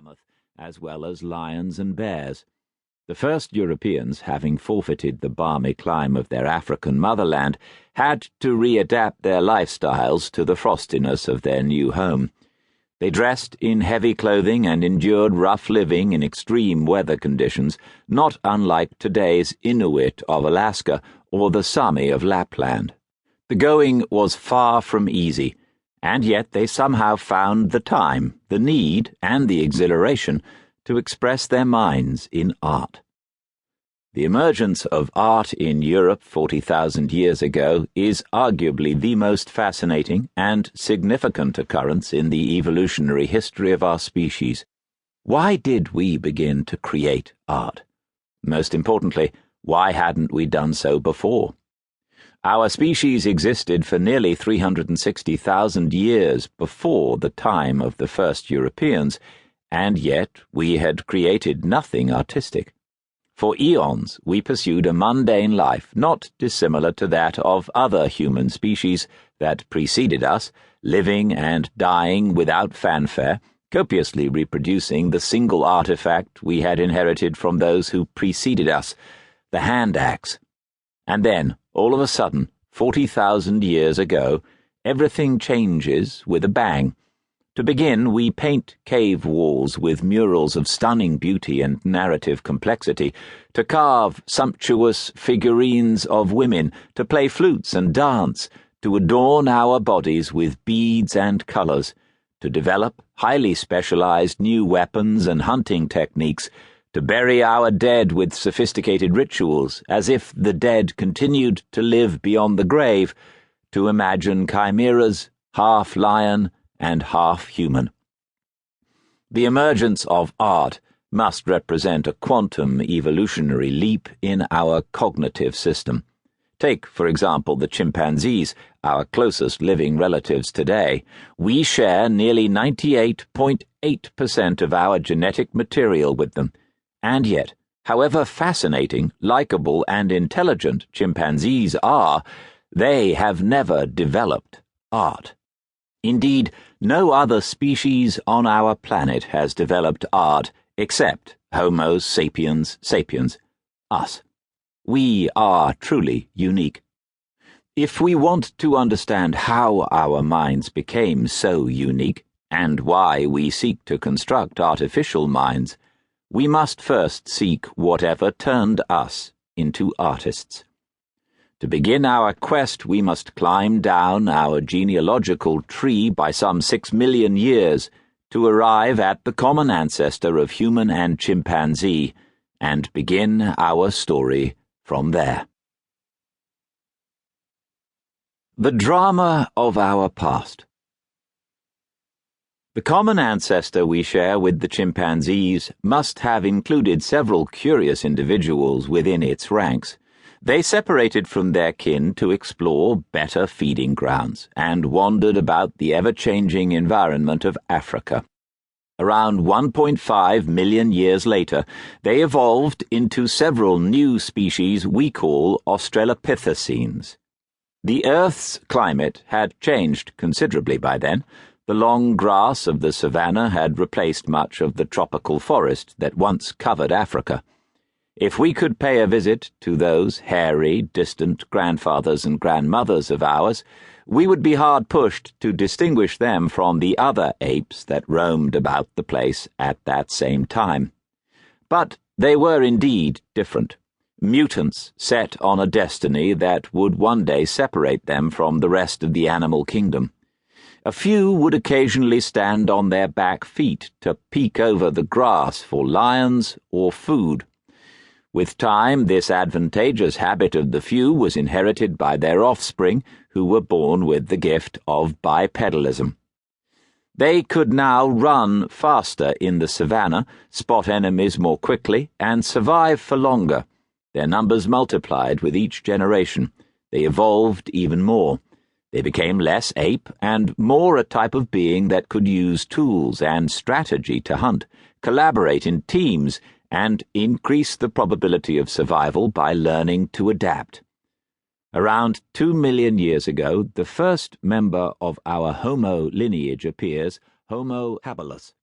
mammoth, as well as lions and bears. The first Europeans, having forfeited the balmy clime of their African motherland, had to readapt their lifestyles to the frostiness of their new home. They dressed in heavy clothing and endured rough living in extreme weather conditions, not unlike today's Inuit of Alaska or the Sami of Lapland. The going was far from easy, and yet they somehow found the time, the need, and the exhilaration to express their minds in art. The emergence of art in Europe 40,000 years ago is arguably the most fascinating and significant occurrence in the evolutionary history of our species. Why did we begin to create art? Most importantly, why hadn't we done so before? Our species existed for nearly 360,000 years before the time of the first Europeans, and yet we had created nothing artistic. For eons we pursued a mundane life not dissimilar to that of other human species that preceded us, living and dying without fanfare, copiously reproducing the single artifact we had inherited from those who preceded us, the hand axe. And then, all of a sudden, 40,000 years ago, everything changes with a bang. To begin, we paint cave walls with murals of stunning beauty and narrative complexity, to carve sumptuous figurines of women, to play flutes and dance, to adorn our bodies with beads and colors, to develop highly specialized new weapons and hunting techniques, to bury our dead with sophisticated rituals, as if the dead continued to live beyond the grave, to imagine chimeras, half lion, and half human. The emergence of art must represent a quantum evolutionary leap in our cognitive system. Take, for example, the chimpanzees, our closest living relatives today. We share nearly 98.8% of our genetic material with them, and yet, however fascinating, likable, and intelligent chimpanzees are, they have never developed art. Indeed, no other species on our planet has developed art except Homo sapiens sapiens, us. We are truly unique. If we want to understand how our minds became so unique, and why we seek to construct artificial minds, we must first seek whatever turned us into artists. To begin our quest, we must climb down our genealogical tree by some 6 million years to arrive at the common ancestor of human and chimpanzee, and begin our story from there. The drama of our past. The common ancestor we share with the chimpanzees must have included several curious individuals within its ranks. They separated from their kin to explore better feeding grounds and wandered about the ever-changing environment of Africa. Around 1.5 million years later, they evolved into several new species we call Australopithecines. The Earth's climate had changed considerably by then. The long grass of the savanna had replaced much of the tropical forest that once covered Africa. If we could pay a visit to those hairy, distant grandfathers and grandmothers of ours, we would be hard-pushed to distinguish them from the other apes that roamed about the place at that same time. But they were indeed different, mutants set on a destiny that would one day separate them from the rest of the animal kingdom. A few would occasionally stand on their back feet to peek over the grass for lions or food. With time, this advantageous habit of the few was inherited by their offspring, who were born with the gift of bipedalism. They could now run faster in the savanna, spot enemies more quickly, and survive for longer. Their numbers multiplied with each generation. They evolved even more. They became less ape and more a type of being that could use tools and strategy to hunt, collaborate in teams, and increase the probability of survival by learning to adapt. Around 2 million years ago, the first member of our Homo lineage appears, Homo habilis.